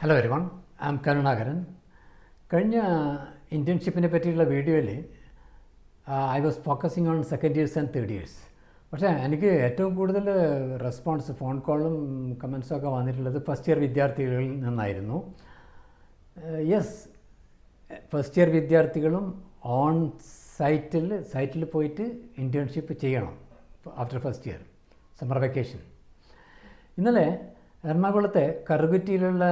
Hello everyone, I am Karunakaran. കഴിഞ്ഞ ഇൻറ്റേൺഷിപ്പിനെ പറ്റിയുള്ള വീഡിയോയിൽ I was focusing on second years and third years. പക്ഷേ എനിക്ക് ഏറ്റവും കൂടുതൽ റെസ്പോൺസ്, ഫോൺ കോളും കമൻസും ഒക്കെ വന്നിട്ടുള്ളത് ഫസ്റ്റ് ഇയർ വിദ്യാർത്ഥികളിൽ നിന്നായിരുന്നു. യെസ്, ഫസ്റ്റ് ഇയർ വിദ്യാർത്ഥികളും ഓൺ സൈറ്റിൽ പോയിട്ട് ഇൻറ്റേൺഷിപ്പ് ചെയ്യണം after first year summer vacation. ഇന്നലെ എറണാകുളത്തെ കറുകുറ്റിയിലുള്ള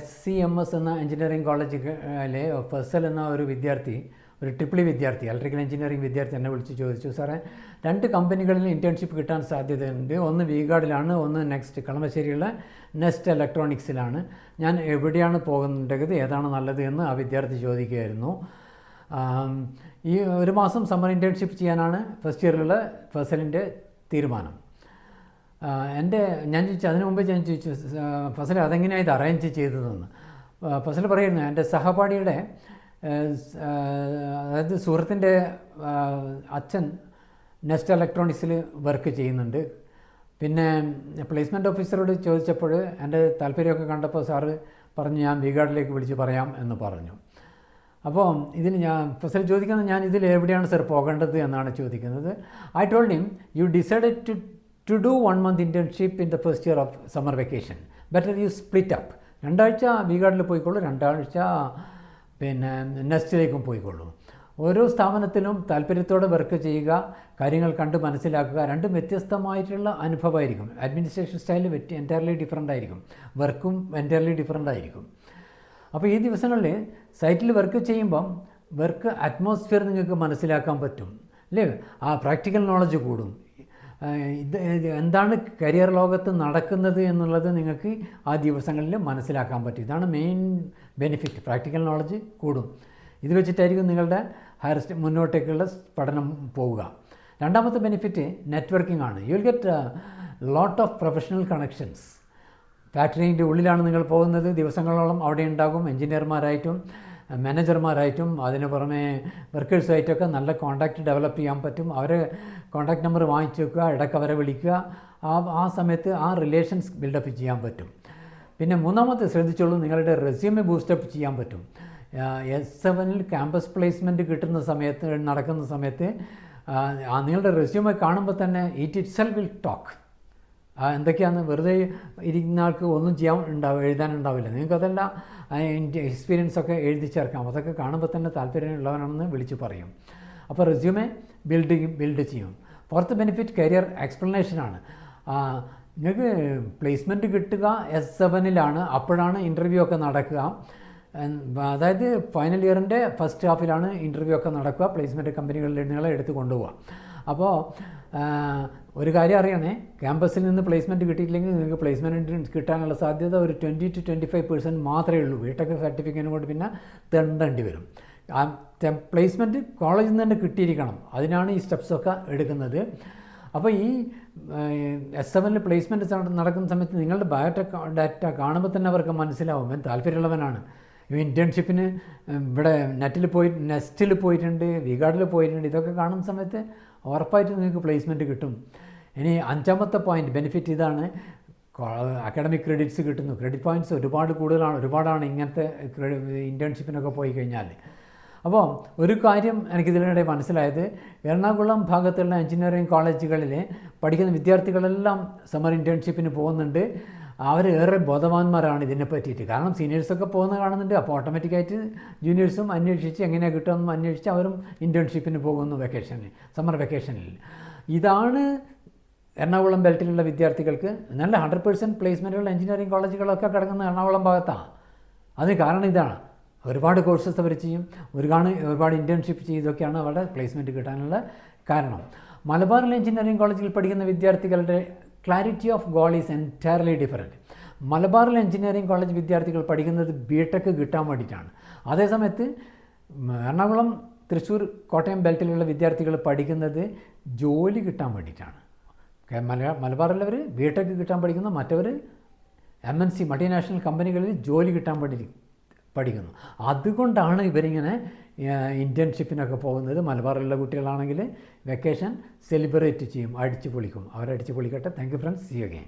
SCMS എന്ന എഞ്ചിനീയറിംഗ് കോളേജിലെ ഫസൽ എന്ന ഒരു വിദ്യാർത്ഥി, ഒരു ട്രിപ്പിളി വിദ്യാർത്ഥി, ഇലക്ട്രിക്കൽ എഞ്ചിനീയറിംഗ് വിദ്യാർത്ഥി എന്നെ വിളിച്ച് ചോദിച്ചു, സാറേ 2 കമ്പനികളിൽ ഇൻറ്റേൺഷിപ്പ് കിട്ടാൻ സാധ്യതയുണ്ട്. ഒന്ന് V-Guardലാണ്, ഒന്ന് നെക്സ്റ്റ് കളമശ്ശേരിയുള്ള നെസ്റ്റ് ഇലക്ട്രോണിക്സിലാണ്. ഞാൻ എവിടെയാണ് പോകേണ്ടത്, ഏതാണ് നല്ലത് എന്ന് ആ വിദ്യാർത്ഥി ചോദിക്കുകയായിരുന്നു. ഈ ഒരു മാസം സമ്മർ ഇൻറ്റേൺഷിപ്പ് ചെയ്യാനാണ് ഫസ്റ്റ് ഇയറിലുള്ള ഫസലിൻ്റെ തീരുമാനം. ഞാൻ ചോദിച്ചു, അതിനു മുമ്പ് ഞാൻ ചോദിച്ചു, ഫസൽ അതെങ്ങനെയാണ് ഇത് അറേഞ്ച് ചെയ്തതെന്ന്. ഫസൽ പറയുന്നു, എൻ്റെ സഹപാഠിയുടെ അതായത് സുഹൃത്തിൻ്റെ അച്ഛൻ നെസ്റ്റ് ഇലക്ട്രോണിക്സിൽ വർക്ക് ചെയ്യുന്നുണ്ട്. പിന്നെ പ്ലേസ്മെൻറ്റ് ഓഫീസറോട് ചോദിച്ചപ്പോൾ എൻ്റെ താല്പര്യമൊക്കെ കണ്ടപ്പോൾ സാറ് പറഞ്ഞു, ഞാൻ V-Guardലേക്ക് വിളിച്ച് പറയാം എന്ന് പറഞ്ഞു. അപ്പോൾ ഇതിന് ഫസൽ ചോദിക്കുന്നത്, ഞാൻ ഇതിൽ എവിടെയാണ് സാർ പോകേണ്ടത് എന്നാണ് ചോദിക്കുന്നത്. I told him, U decided to do 1 month internship in the first year of summer vacation. Better you split up. 2 ആഴ്ച V-Guardൽ പോയിക്കോളൂ, 2 ആഴ്ച പിന്നെ നെസ്റ്റിലേക്കും പോയിക്കോളൂ. ഓരോ സ്ഥാപനത്തിലും താല്പര്യത്തോടെ വർക്ക് ചെയ്യുക, കാര്യങ്ങൾ കണ്ട് മനസ്സിലാക്കുക. രണ്ടും വ്യത്യസ്തമായിട്ടുള്ള അനുഭവമായിരിക്കും. അഡ്മിനിസ്ട്രേഷൻ സ്റ്റൈൽ എൻറ്റയർലി ഡിഫറൻ്റ് ആയിരിക്കും, വർക്കും എൻറ്റയർലി ഡിഫറൻ്റ് ആയിരിക്കും. അപ്പോൾ ഈ ദിവസങ്ങളിൽ സൈറ്റിൽ വർക്ക് ചെയ്യുമ്പം വർക്ക് അറ്റ്മോസ്ഫിയർ നിങ്ങൾക്ക് മനസ്സിലാക്കാൻ പറ്റും അല്ലേ? ആ പ്രാക്ടിക്കൽ നോളജ് കൂടും. എന്താണ് കരിയർ ലോകത്ത് നടക്കുന്നത് എന്നുള്ളത് നിങ്ങൾക്ക് ആ ദിവസങ്ങളിൽ മനസ്സിലാക്കാൻ പറ്റും. ഇതാണ് മെയിൻ ബെനിഫിറ്റ്. പ്രാക്ടിക്കൽ നോളജ് കൂടും. ഇത് വെച്ചിട്ടായിരിക്കും നിങ്ങളുടെ മുന്നോട്ടേക്കുള്ള പഠനം പോവുക. രണ്ടാമത്തെ ബെനിഫിറ്റ് നെറ്റ്വർക്കിംഗ് ആണ്. You will get lot of professional connections. ഫാക്ടറിൻ്റെ ഉള്ളിലാണ് നിങ്ങൾ പോകുന്നത്, ദിവസങ്ങളോളം അവിടെ ഉണ്ടാകും. എൻജിനീയർമാരായിട്ടും മാനേജർമാരായിട്ടും അതിന് പുറമെ വർക്കേഴ്സുമായിട്ടൊക്കെ നല്ല കോൺടാക്റ്റ് ഡെവലപ്പ് ചെയ്യാൻ പറ്റും. അവരെ കോൺടാക്റ്റ് നമ്പർ വാങ്ങിച്ചു വെക്കുക, ഇടയ്ക്ക് അവരെ വിളിക്കുക. ആ സമയത്ത് ആ റിലേഷൻസ് ബിൽഡപ്പ് ചെയ്യാൻ പറ്റും. പിന്നെ മൂന്നാമത്തെ ശ്രദ്ധിച്ചോളൂ, നിങ്ങളുടെ റെസ്യൂമെ ബൂസ്റ്റപ്പ് ചെയ്യാൻ പറ്റും. S7-ൽ ക്യാമ്പസ് പ്ലേസ്മെൻറ്റ് നടക്കുന്ന സമയത്ത് നിങ്ങളുടെ റെസ്യൂമെ കാണുമ്പോൾ തന്നെ ഇറ്റ് സെൽഫ് വിൽ ടോക്ക്. എന്തൊക്കെയാണ് വെറുതെ ഇരിക്കുന്ന ആൾക്ക് ഒന്നും എഴുതാനുണ്ടാവില്ല. നിങ്ങൾക്കതെല്ലാം എക്സ്പീരിയൻസൊക്കെ എഴുതി ചേർക്കാം. അതൊക്കെ കാണുമ്പോൾ തന്നെ താല്പര്യമുള്ളവനാണെന്ന് വിളിച്ച് പറയും. അപ്പോൾ റെസ്യൂമെ ബിൽഡ് ചെയ്യും. ഫോർത്ത് ബെനിഫിറ്റ് കരിയർ എക്സ്പ്ലനേഷനാണ്. നിങ്ങൾക്ക് പ്ലേസ്മെൻറ്റ് കിട്ടുക S7-ലാണ്. അപ്പോഴാണ് ഇൻ്റർവ്യൂ ഒക്കെ നടക്കുക. അതായത് ഫൈനൽ ഇയറിൻ്റെ ഫസ്റ്റ് ഹാഫിലാണ് ഇൻ്റർവ്യൂ ഒക്കെ നടക്കുക. പ്ലേസ്മെൻറ്റ് കമ്പനികളിൽ നിങ്ങളെ എടുത്ത് കൊണ്ടുപോകാം. അപ്പോൾ ഒരു കാര്യം അറിയണേ, ക്യാമ്പസിൽ നിന്ന് പ്ലേസ്മെൻറ്റ് കിട്ടിയില്ലെങ്കിൽ നിങ്ങൾക്ക് പ്ലേസ്മെൻറ്റ് കിട്ടാനുള്ള സാധ്യത ഒരു 20 to 25% മാത്രമേ ഉള്ളൂ. വീട്ടൊക്കെ സർട്ടിഫിക്കറ്റിന് കൊണ്ട് പിന്നെ തെണ്ടേണ്ടി വരും. ആ പ്ലേസ്മെൻറ്റ് കോളേജിൽ നിന്ന് തന്നെ കിട്ടിയിരിക്കണം. അതിനാണ് ഈ സ്റ്റെപ്സൊക്കെ എടുക്കുന്നത്. അപ്പോൾ ഈ S7-ൽ പ്ലേസ്മെൻറ്റ് നടക്കുന്ന സമയത്ത് നിങ്ങളുടെ ബയോഡാറ്റ കാണുമ്പോൾ തന്നെ അവർക്ക് മനസ്സിലാവും താല്പര്യമുള്ളവനാണ്. ഇൻറ്റേൺഷിപ്പിന് ഇവിടെ നെസ്റ്റിൽ പോയിട്ടുണ്ട്, V-Guardൽ പോയിട്ടുണ്ട്. ഇതൊക്കെ കാണുന്ന സമയത്ത് ഉറപ്പായിട്ട് നിങ്ങൾക്ക് പ്ലേസ്മെൻറ്റ് കിട്ടും. ഇനി 5ാമത്തെ പോയിൻറ്റ് ബെനിഫിറ്റ് ഇതാണ്, അക്കാഡമിക് ക്രെഡിറ്റ്സ് കിട്ടുന്നു. ക്രെഡിറ്റ് പോയിൻറ്റ്സ് ഒരുപാടാണ് ഇങ്ങനത്തെ ഇൻറ്റേൺഷിപ്പിനൊക്കെ പോയി കഴിഞ്ഞാൽ. അപ്പോൾ ഒരു കാര്യം എനിക്കിതിനിടെ മനസ്സിലായത്, എറണാകുളം ഭാഗത്തുള്ള എഞ്ചിനീയറിംഗ് കോളേജുകളിൽ പഠിക്കുന്ന വിദ്യാർത്ഥികളെല്ലാം സമ്മർ ഇൻറ്റേൺഷിപ്പിന് പോകുന്നുണ്ട്. അവരേറെ ബോധവാന്മാരാണ് ഇതിനെ പറ്റിയിട്ട്. കാരണം സീനിയേഴ്സൊക്കെ പോകുന്നത് കാണുന്നുണ്ട്. അപ്പോൾ ഓട്ടോമാറ്റിക്കായിട്ട് ജൂനിയേഴ്സും അന്വേഷിച്ച് എങ്ങനെയാണ് കിട്ടുമെന്ന് അന്വേഷിച്ച് അവരും ഇൻറ്റേൺഷിപ്പിന് പോകുന്നു സമ്മർ വെക്കേഷനിൽ. ഇതാണ് എറണാകുളം ബെൽറ്റിലുള്ള വിദ്യാർത്ഥികൾക്ക് നല്ല 100% പ്ലേസ്മെൻറ്റുള്ള എഞ്ചിനീയറിംഗ് കോളേജുകളൊക്കെ കിടക്കുന്ന എറണാകുളം ഭാഗത്താണ്. അതിന് കാരണം ഇതാണ്. ഒരുപാട് കോഴ്സസ് അവർ ചെയ്യും, ഒരുപാട് ഇൻറ്റേൺഷിപ്പ് ചെയ്തൊക്കെയാണ് അവരുടെ പ്ലേസ്മെൻറ്റ് കിട്ടാനുള്ള കാരണം. മലബാറിലെ എഞ്ചിനീയറിംഗ് കോളേജിൽ പഠിക്കുന്ന വിദ്യാർത്ഥികളുടെ clarity of goal is entirely different. മലബാറിലെ എഞ്ചിനീയറിംഗ് കോളേജ് വിദ്യാർത്ഥികൾ പഠിക്കുന്നത് B.Tech കിട്ടാൻ വേണ്ടിയിട്ടാണ്. അതേസമയത്ത് എറണാകുളം, തൃശ്ശൂർ, കോട്ടയം ബെൽറ്റിലുള്ള വിദ്യാർത്ഥികൾ പഠിക്കുന്നത് ജോലി കിട്ടാൻ വേണ്ടിയിട്ടാണ്. മലബാറിലുള്ളവർ B.Tech കിട്ടാൻ പഠിക്കുന്നു, മറ്റവർ MNC മൾട്ടിനാഷണൽ കമ്പനികളിൽ ജോലി കിട്ടാൻ വേണ്ടി പഠിക്കുന്നു. അതുകൊണ്ടാണ് ഇവരിങ്ങനെ ഇൻറ്റേൺഷിപ്പിനൊക്കെ പോകുന്നത്. മലബാറിലുള്ള കുട്ടികളാണെങ്കിൽ വെക്കേഷൻ സെലിബ്രേറ്റ് ചെയ്യും, അടിച്ചു പൊളിക്കും. അവരടിച്ചു പൊളിക്കട്ടെ. Thank you friends, see you again.